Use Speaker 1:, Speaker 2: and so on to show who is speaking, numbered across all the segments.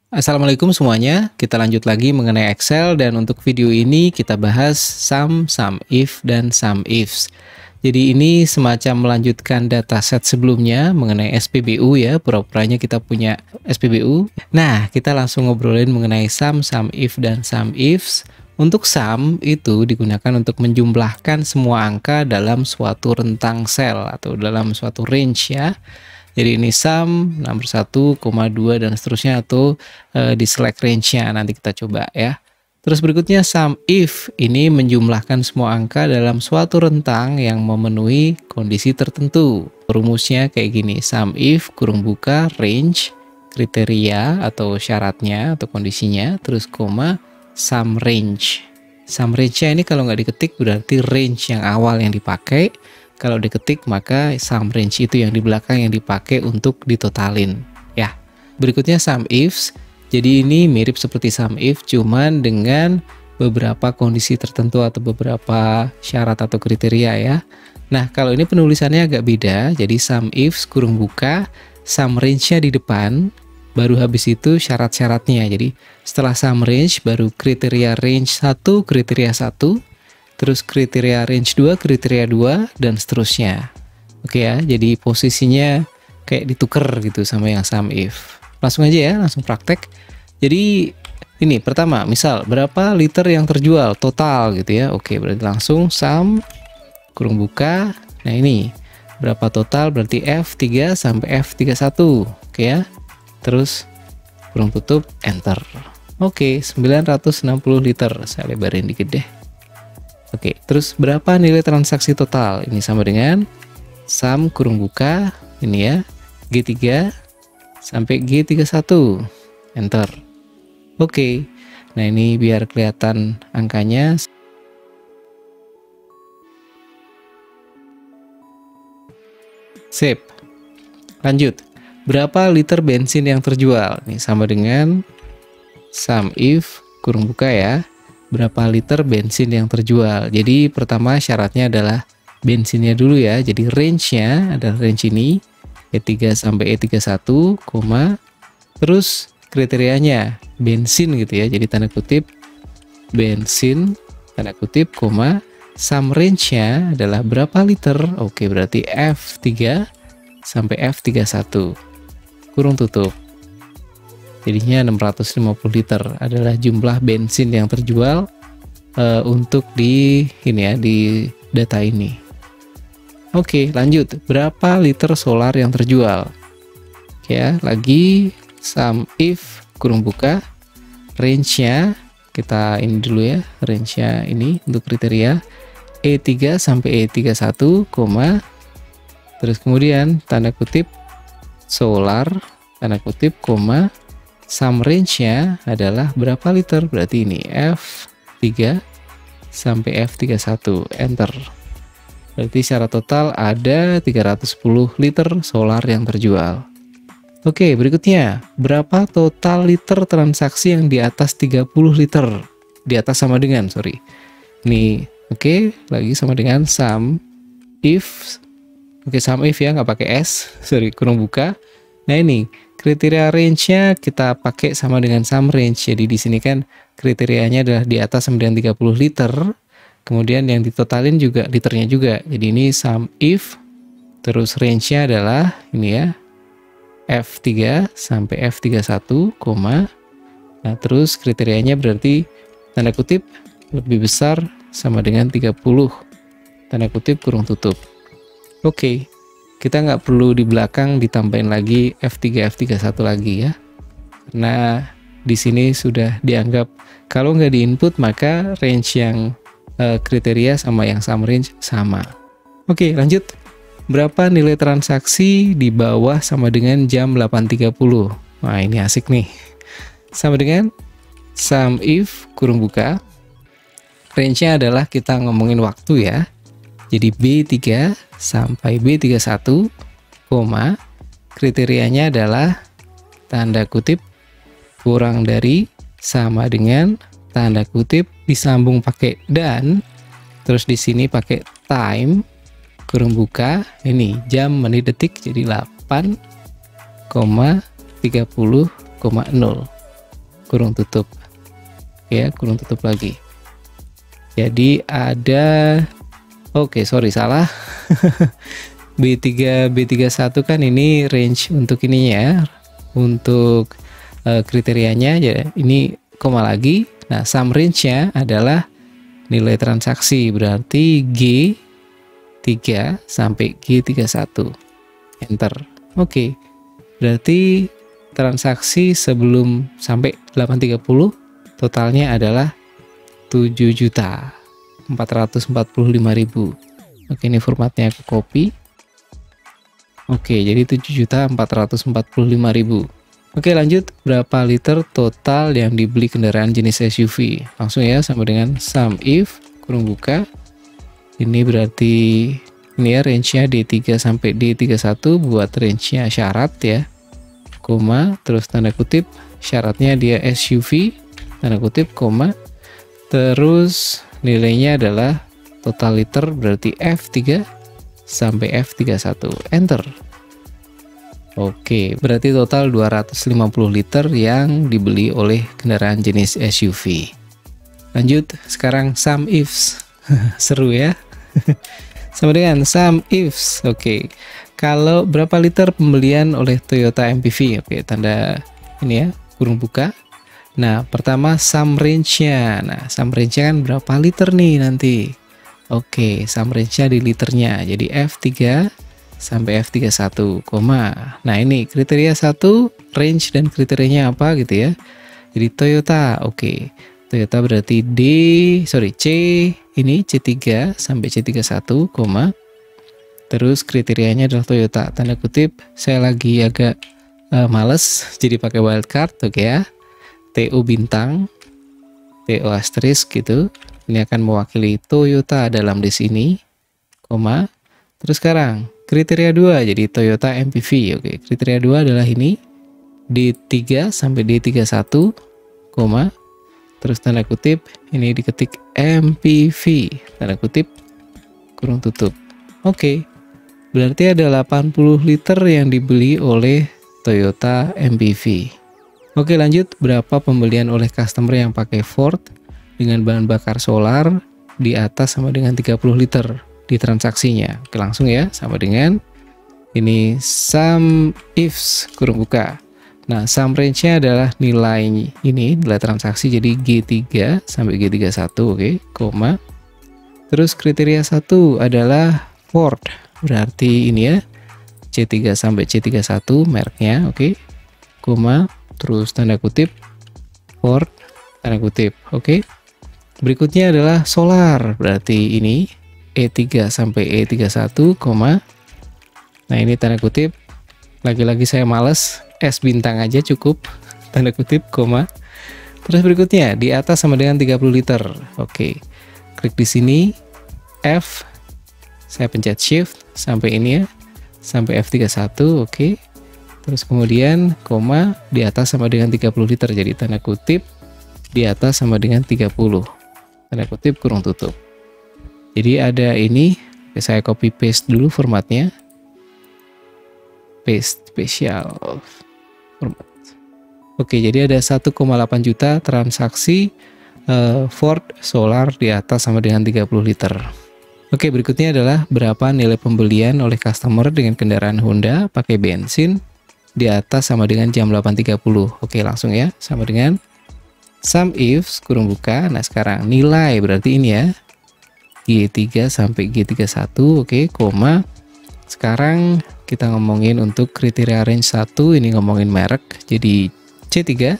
Speaker 1: Assalamualaikum semuanya, kita lanjut lagi mengenai Excel dan untuk video ini kita bahas sum, sum if, dan sum ifs. Jadi ini semacam melanjutkan dataset sebelumnya mengenai SPBU ya, pura-puranya kita punya SPBU. Nah, kita langsung ngobrolin mengenai sum, sum if, dan sum ifs. Untuk sum itu digunakan untuk menjumlahkan semua angka dalam suatu rentang sel atau dalam suatu range ya. Jadi ini sum nomor 1, 2 dan seterusnya atau di select range-nya nanti kita coba ya. Terus berikutnya sum if ini menjumlahkan semua angka dalam suatu rentang yang memenuhi kondisi tertentu. Rumusnya kayak gini, sum if kurung buka range kriteria atau syaratnya atau kondisinya terus koma sum range. Sum range-nya ini kalau nggak diketik berarti range yang awal yang dipakai. Kalau diketik maka sum range itu yang di belakang yang dipakai untuk ditotalin ya. Berikutnya sum ifs. Jadi ini mirip seperti sum if cuman dengan beberapa kondisi tertentu atau beberapa syarat atau kriteria ya. Nah, kalau ini penulisannya agak beda. Jadi sum ifs kurung buka, sum range-nya di depan, baru habis itu syarat-syaratnya. Jadi setelah sum range baru kriteria range 1, kriteria 1. Terus kriteria range 2, kriteria 2, dan seterusnya. Oke ya, jadi posisinya kayak dituker gitu sama yang sum if. Langsung aja ya, langsung praktek. Jadi ini pertama, misal berapa liter yang terjual total gitu ya. Oke, berarti langsung sum kurung buka. Nah ini, berapa total berarti F3 sampai F31. Oke ya. Terus kurung tutup, enter. Oke, 960 liter. Saya lebarin dikit deh. Oke, terus berapa nilai transaksi total? Ini sama dengan sum kurung buka, ini ya, G3 sampai G31, enter. Oke, nah ini biar kelihatan angkanya. Sip, lanjut. Berapa liter bensin yang terjual? Ini sama dengan sum if kurung buka ya. Berapa liter bensin yang terjual. Jadi pertama syaratnya adalah bensinnya dulu ya. Jadi range-nya adalah range ini E3 sampai E31, terus kriterianya bensin gitu ya. Jadi tanda kutip bensin tanda kutip sum range-nya adalah berapa liter. Oke, berarti F3 sampai F31 kurung tutup. Jadinya 650 liter adalah jumlah bensin yang terjual untuk di ini ya, di data ini. Oke, lanjut. Berapa liter solar yang terjual? Oke ya, lagi sum if kurung buka. Range-nya kita ini dulu ya, range-nya ini untuk kriteria E3 sampai E31, terus kemudian tanda kutip solar tanda kutip sum range-nya adalah berapa liter? Berarti ini F3 sampai F31, enter. Berarti secara total ada 310 liter solar yang terjual. Oke, berikutnya. Berapa total liter transaksi yang di atas 30 liter? Di atas sama dengan, sorry. Ini, oke, lagi sama dengan sum if. Oke, sum if ya, nggak pakai S. Sorry, kurung buka. Nah ini, kriteria range-nya kita pakai sama dengan sum range. Jadi di sini kan kriterianya adalah di atas sama dengan 30 liter. Kemudian yang ditotalin juga liternya juga. Jadi ini sum if, terus range-nya adalah ini ya, F3 sampai F31, nah terus kriterianya berarti tanda kutip lebih besar sama dengan 30, tanda kutip kurung tutup. Oke. Kita nggak perlu di belakang ditambahin lagi F3, F31 lagi ya. Karena di sini sudah dianggap kalau nggak di input maka range yang kriteria sama yang sum range sama. Oke, lanjut. Berapa nilai transaksi di bawah sama dengan jam 8.30? Wah, ini asik nih. Sama dengan sum if kurung buka. Range-nya adalah kita ngomongin waktu ya. Jadi B3 sampai B31, kriterianya adalah tanda kutip kurang dari sama dengan tanda kutip disambung pakai dan, terus di sini pakai time kurung buka, ini jam menit detik jadi 8,30,0. kurung tutup. Ya, kurung tutup lagi. Jadi ada, oke, sorry, salah. B3, B31 kan ini range untuk ininya ya, untuk kriterianya ya, ini koma lagi. Nah, sum range-nya adalah nilai transaksi, berarti G3 sampai G31. Enter. Oke. Berarti transaksi sebelum sampai 830 totalnya adalah 7.445.000. Oke, ini formatnya aku copy. Oke, jadi 7.445.000. Oke, lanjut. Berapa liter total yang dibeli kendaraan jenis SUV? Langsung ya, sama dengan sum if kurung buka. Ini berarti ini ya range-nya D3 sampai D31 buat range-nya syarat ya. Koma, terus tanda kutip, syaratnya dia SUV, tanda kutip, koma. Terus nilainya adalah total liter, berarti F3 sampai F31. Enter. Oke, berarti total 250 liter yang dibeli oleh kendaraan jenis SUV. Lanjut, sekarang sum ifs. Seru ya. Sama dengan sum ifs. Oke, kalau berapa liter pembelian oleh Toyota MPV? Oke, tanda ini ya, kurung buka. Nah, pertama sum range-nya. Nah, sum range-nya kan berapa liter nih nanti? Oke, sum range-nya di liternya. Jadi F3 sampai F31, koma. Nah, ini kriteria 1, range dan kriterianya apa gitu ya. Jadi Toyota, oke. Toyota berarti C, ini C3 sampai C31, koma. Terus kriterianya adalah Toyota. Tanda kutip, saya lagi agak males, jadi pakai wildcard, oke ya. TO bintang, TO asterisk gitu. Ini akan mewakili Toyota dalam list ini, koma. Terus sekarang kriteria 2 jadi Toyota MPV. Oke, kriteria 2 adalah ini D3 sampai D31, koma. Terus tanda kutip ini diketik MPV, tanda kutip kurung tutup. Oke. Berarti ada 80 liter yang dibeli oleh Toyota MPV. Oke, lanjut. Berapa pembelian oleh customer yang pakai Ford dengan bahan bakar solar di atas sama dengan 30 liter di transaksinya? Oke, langsung ya, sama dengan ini sum ifs kurung buka. Nah, sum range-nya adalah nilai ini, nilai transaksi, jadi G3 sampai G31, oke, koma. Terus kriteria 1 adalah Ford, berarti ini ya, C3 sampai C31 mereknya, oke, koma. Terus tanda kutip Ford, tanda kutip, oke. Berikutnya adalah solar, berarti ini E3 sampai E31, koma. Nah, ini tanda kutip, lagi-lagi saya males, S bintang aja cukup, tanda kutip, koma. Terus berikutnya di atas sama dengan 30 liter, oke. Klik di sini, F, saya pencet shift sampai ini ya, sampai F31, oke. Terus kemudian koma, di atas sama dengan 30 liter, jadi tanda kutip di atas sama dengan 30, tanda kutip kurung tutup. Jadi ada ini, saya copy paste dulu formatnya, paste spesial format. Oke, jadi ada 1,8 juta transaksi Ford Solar di atas sama dengan 30 liter. Oke, berikutnya adalah berapa nilai pembelian oleh customer dengan kendaraan Honda pakai bensin di atas sama dengan jam 8.30. Oke, langsung ya, sama dengan sum ifs kurung buka. Nah, sekarang nilai berarti ini ya, G3 sampai G31, oke, koma. Sekarang kita ngomongin untuk kriteria range 1, ini ngomongin merek, jadi C3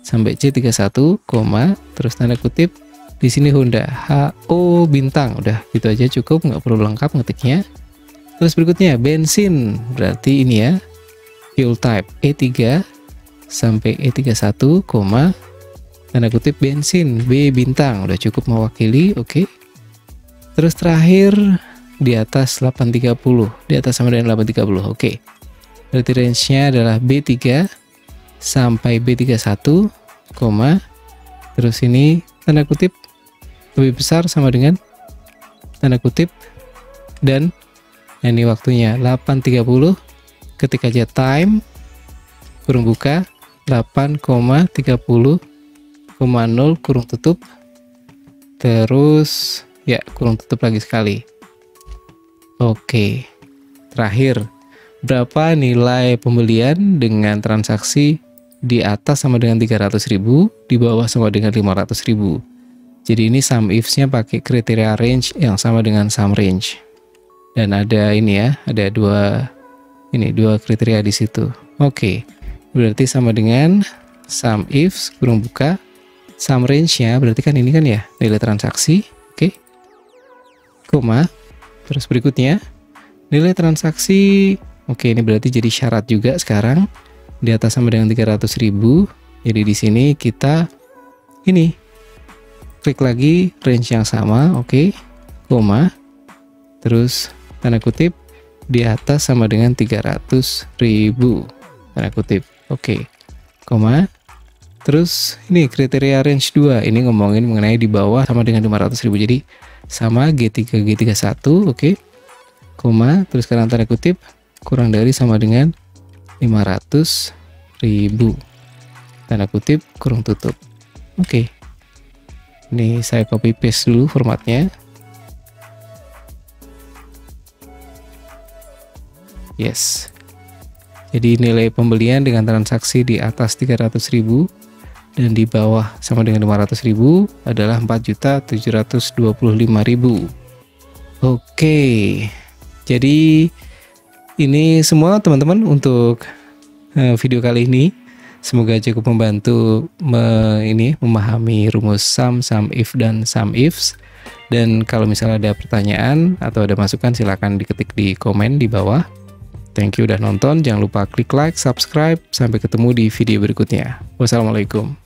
Speaker 1: sampai C31, koma, terus tanda kutip di sini Honda, HO bintang, udah gitu aja cukup, nggak perlu lengkap ngetiknya. Terus berikutnya bensin, berarti ini ya, fuel type E3 sampai E31, koma, tanda kutip bensin B bintang, udah cukup mewakili, oke. Terus terakhir di atas 830, di atas sama dengan 830, oke. Berarti range-nya adalah B3 sampai B31, koma. Terus ini tanda kutip lebih besar sama dengan tanda kutip, dan ini waktunya 8.30, ketik aja time kurung buka 8,30,0 kurung tutup, terus ya kurung tutup lagi sekali. Oke, terakhir berapa nilai pembelian dengan transaksi di atas sama dengan 300.000, di bawah sama dengan 500.000. Jadi ini sum ifs-nya pakai kriteria range yang sama dengan sum range. Dan ada ini ya, ada dua kriteria di situ. Oke, berarti sama dengan sum ifs kurung buka, sum range-nya berarti kan ini kan ya, nilai transaksi, oke. Koma, terus berikutnya nilai transaksi, oke ini berarti jadi syarat juga sekarang, di atas sama dengan 300.000. Jadi di sini kita ini klik lagi range yang sama, oke, koma, terus tanda kutip di atas sama dengan 300.000, tanda kutip, oke, koma, terus ini kriteria range 2, ini ngomongin mengenai di bawah sama dengan 500.000, jadi sama G3 G31, oke, koma, terus sekarang tanda kutip kurang dari sama dengan 500.000, tanda kutip kurung tutup, oke. Ini saya copy paste dulu formatnya. Yes. Jadi nilai pembelian dengan transaksi di atas 300.000 dan di bawah sama dengan 500.000 adalah 4.725.000. Oke. Jadi ini semua teman-teman untuk video kali ini. Semoga cukup membantu memahami rumus sum, sum if, dan sum ifs. Dan kalau misalnya ada pertanyaan atau ada masukan silahkan diketik di komen di bawah. Thank you udah nonton, jangan lupa klik like, subscribe. Sampai ketemu di video berikutnya. Wassalamualaikum.